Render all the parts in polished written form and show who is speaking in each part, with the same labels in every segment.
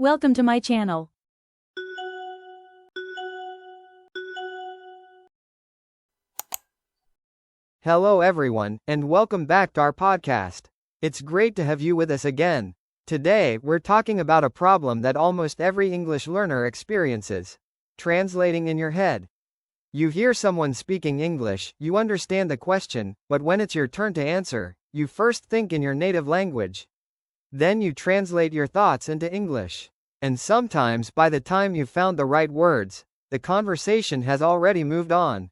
Speaker 1: Welcome to my channel.
Speaker 2: Hello everyone, and welcome back to our podcast. It's great to have you with us again. Today, we're talking about a problem that almost every English learner experiences: translating in your head. You hear someone speaking English, you understand the question, but when it's your turn to answer, you first think in your native language. Then you translate your thoughts into English. And sometimes, by the time you've found the right words, the conversation has already moved on.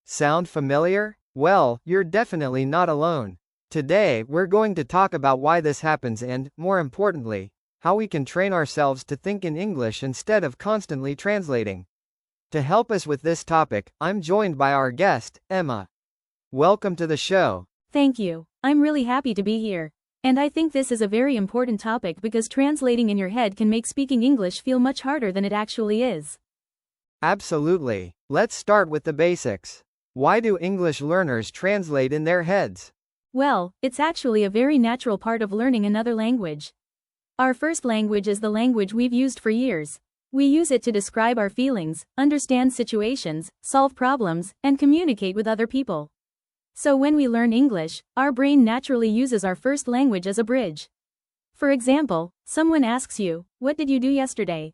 Speaker 2: Sound familiar? Well, you're definitely not alone. Today, we're going to talk about why this happens and, more importantly, how we can train ourselves to think in English instead of constantly translating. To help us with this topic, I'm joined by our guest, Emma. Welcome to the show.
Speaker 1: Thank you. I'm really happy to be here. And I think this is a very important topic because translating in your head can make speaking English feel much harder than it actually is.
Speaker 2: Absolutely. Let's start with the basics. Why do English learners translate in their heads?
Speaker 1: Well, it's actually a very natural part of learning another language. Our first language is the language we've used for years. We use it to describe our feelings, understand situations, solve problems, and communicate with other people. So when we learn English, our brain naturally uses our first language as a bridge. For example, someone asks you, "What did you do yesterday?"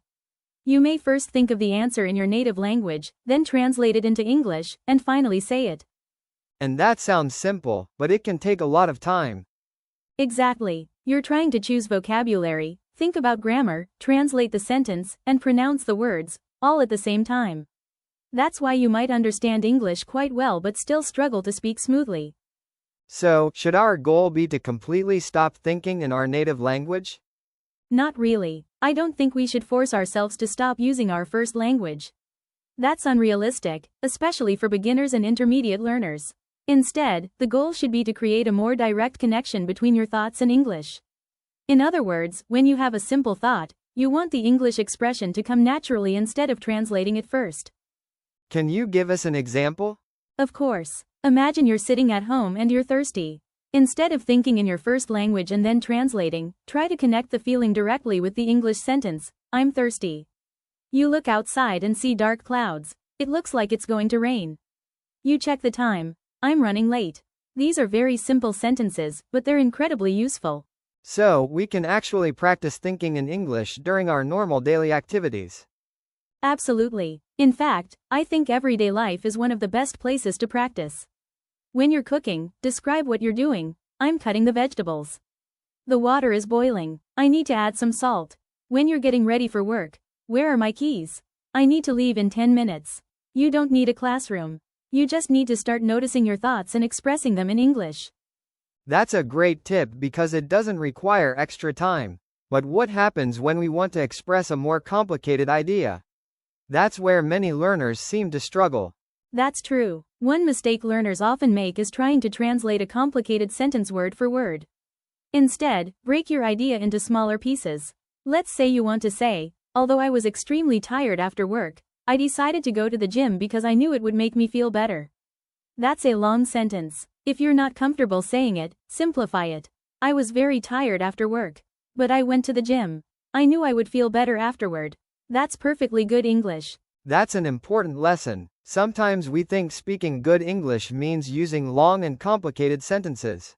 Speaker 1: You may first think of the answer in your native language, then translate it into English, and finally say it.
Speaker 2: And that sounds simple, but it can take a lot of time.
Speaker 1: Exactly. You're trying to choose vocabulary, think about grammar, translate the sentence, and pronounce the words, all at the same time. That's why you might understand English quite well but still struggle to speak smoothly.
Speaker 2: So, should our goal be to completely stop thinking in our native language?
Speaker 1: Not really. I don't think we should force ourselves to stop using our first language. That's unrealistic, especially for beginners and intermediate learners. Instead, the goal should be to create a more direct connection between your thoughts and English. In other words, when you have a simple thought, you want the English expression to come naturally instead of translating it first.
Speaker 2: Can you give us an example?
Speaker 1: Of course. Imagine you're sitting at home and you're thirsty. Instead of thinking in your first language and then translating, try to connect the feeling directly with the English sentence, "I'm thirsty." You look outside and see dark clouds. It looks like it's going to rain. You check the time. "I'm running late." These are very simple sentences, but they're incredibly useful.
Speaker 2: So, we can actually practice thinking in English during our normal daily activities.
Speaker 1: Absolutely. In fact, I think everyday life is one of the best places to practice. When you're cooking, describe what you're doing. "I'm cutting the vegetables." "The water is boiling. I need to add some salt." When you're getting ready for work, "Where are my keys? I need to leave in 10 minutes. You don't need a classroom. You just need to start noticing your thoughts and expressing them in English.
Speaker 2: That's a great tip because it doesn't require extra time. But what happens when we want to express a more complicated idea? That's where many learners seem to struggle.
Speaker 1: That's true. One mistake learners often make is trying to translate a complicated sentence word for word. Instead, break your idea into smaller pieces. Let's say you want to say, "Although I was extremely tired after work, I decided to go to the gym because I knew it would make me feel better." That's a long sentence. If you're not comfortable saying it, simplify it. "I was very tired after work, but I went to the gym. I knew I would feel better afterward." That's perfectly good English.
Speaker 2: That's an important lesson. Sometimes we think speaking good English means using long and complicated sentences.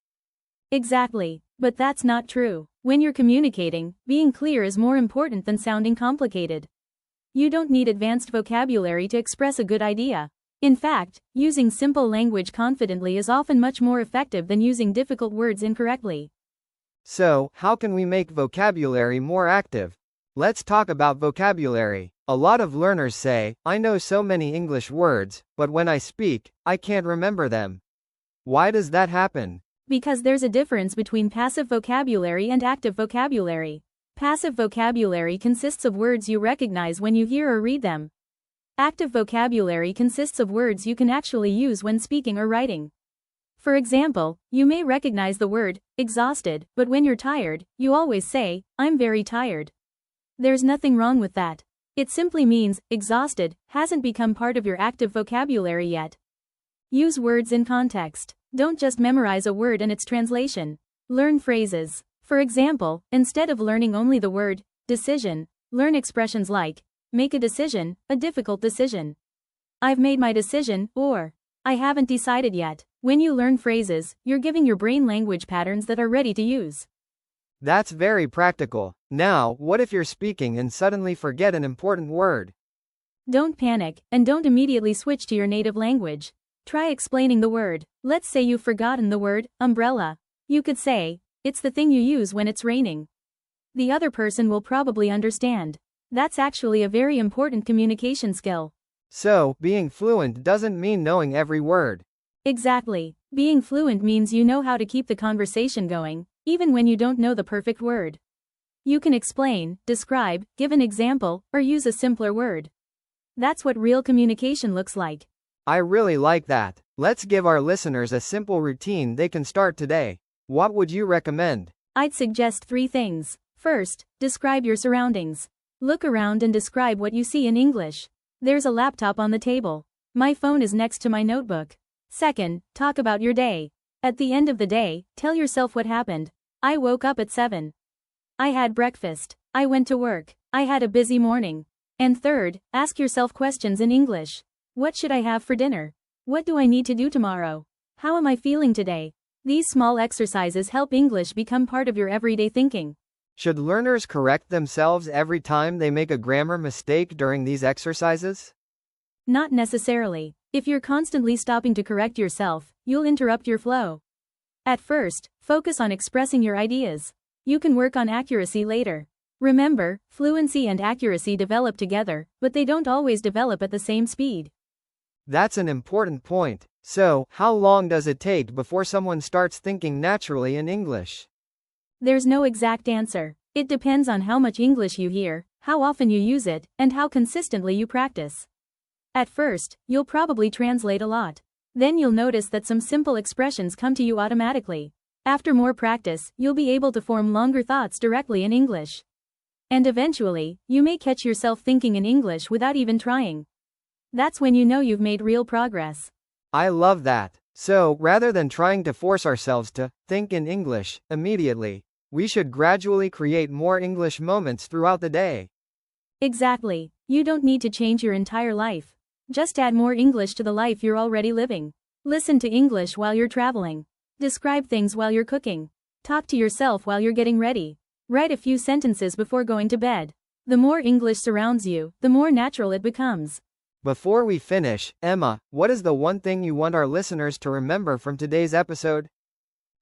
Speaker 1: Exactly. But that's not true. When you're communicating, being clear is more important than sounding complicated. You don't need advanced vocabulary to express a good idea. In fact, using simple language confidently is often much more effective than using difficult words incorrectly.
Speaker 2: So, how can we make vocabulary more active? Let's talk about vocabulary. A lot of learners say, "I know so many English words, but when I speak, I can't remember them." Why does that happen?
Speaker 1: Because there's a difference between passive vocabulary and active vocabulary. Passive vocabulary consists of words you recognize when you hear or read them. Active vocabulary consists of words you can actually use when speaking or writing. For example, you may recognize the word exhausted, but when you're tired, you always say, "I'm very tired." There's nothing wrong with that. It simply means exhausted hasn't become part of your active vocabulary yet. Use words in context. Don't just memorize a word and its translation. Learn phrases. For example, instead of learning only the word decision. Learn expressions like make a decision, a difficult decision. I've made my decision, or I haven't decided yet. When you learn phrases, you're giving your brain language patterns that are ready to use.
Speaker 2: That's very practical. Now, what if you're speaking and suddenly forget an important word?
Speaker 1: Don't panic, and don't immediately switch to your native language. Try explaining the word. Let's say you've forgotten the word umbrella. You could say, it's the thing you use when it's raining. The other person will probably understand. That's actually a very important communication skill.
Speaker 2: So, being fluent doesn't mean knowing every word.
Speaker 1: Exactly. Being fluent means you know how to keep the conversation going, even when you don't know the perfect word. You can explain, describe, give an example, or use a simpler word. That's what real communication looks like.
Speaker 2: I really like that. Let's give our listeners a simple routine they can start today. What would you recommend?
Speaker 1: I'd suggest 3 things. First, describe your surroundings. Look around and describe what you see in English. There's a laptop on the table. My phone is next to my notebook. Second, talk about your day. At the end of the day, tell yourself what happened. I woke up at 7. I had breakfast. I went to work. I had a busy morning. And third, ask yourself questions in English. What should I have for dinner? What do I need to do tomorrow? How am I feeling today? These small exercises help English become part of your everyday thinking.
Speaker 2: Should learners correct themselves every time they make a grammar mistake during these exercises?
Speaker 1: Not necessarily. If you're constantly stopping to correct yourself, you'll interrupt your flow. At first, focus on expressing your ideas. You can work on accuracy later. Remember, fluency and accuracy develop together, but they don't always develop at the same speed.
Speaker 2: That's an important point. So, how long does it take before someone starts thinking naturally in English?
Speaker 1: There's no exact answer. It depends on how much English you hear, how often you use it, and how consistently you practice. At first, you'll probably translate a lot. Then you'll notice that some simple expressions come to you automatically. After more practice, you'll be able to form longer thoughts directly in English. And eventually, you may catch yourself thinking in English without even trying. That's when you know you've made real progress.
Speaker 2: I love that. So, rather than trying to force ourselves to think in English immediately, we should gradually create more English moments throughout the day.
Speaker 1: Exactly. You don't need to change your entire life. Just add more English to the life you're already living. Listen to English while you're traveling. Describe things while you're cooking. Talk to yourself while you're getting ready. Write a few sentences before going to bed. The more English surrounds you, the more natural it becomes.
Speaker 2: Before we finish, Emma, what is the one thing you want our listeners to remember from today's episode?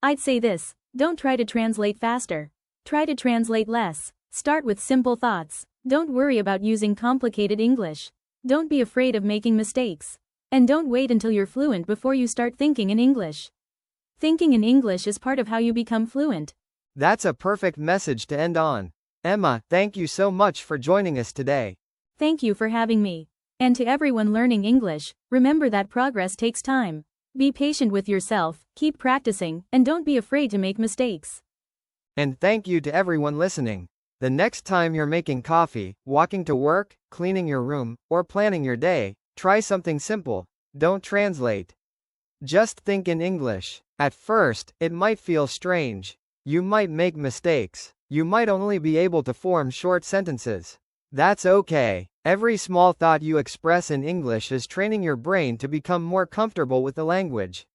Speaker 1: I'd say this: don't try to translate faster. Try to translate less. Start with simple thoughts. Don't worry about using complicated English. Don't be afraid of making mistakes. And don't wait until you're fluent before you start thinking in English. Thinking in English is part of how you become fluent.
Speaker 2: That's a perfect message to end on. Emma, thank you so much for joining us today.
Speaker 1: Thank you for having me. And to everyone learning English, remember that progress takes time. Be patient with yourself, keep practicing, and don't be afraid to make mistakes.
Speaker 2: And thank you to everyone listening. The next time you're making coffee, walking to work, cleaning your room, or planning your day, try something simple. Don't translate. Just think in English. At first, it might feel strange. You might make mistakes. You might only be able to form short sentences. That's okay. Every small thought you express in English is training your brain to become more comfortable with the language.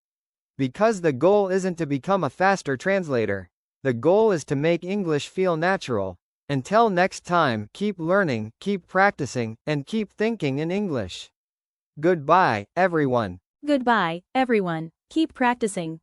Speaker 2: Because the goal isn't to become a faster translator. The goal is to make English feel natural. Until next time, keep learning, keep practicing, and keep thinking in English. Goodbye, everyone.
Speaker 1: Goodbye, everyone. Keep practicing.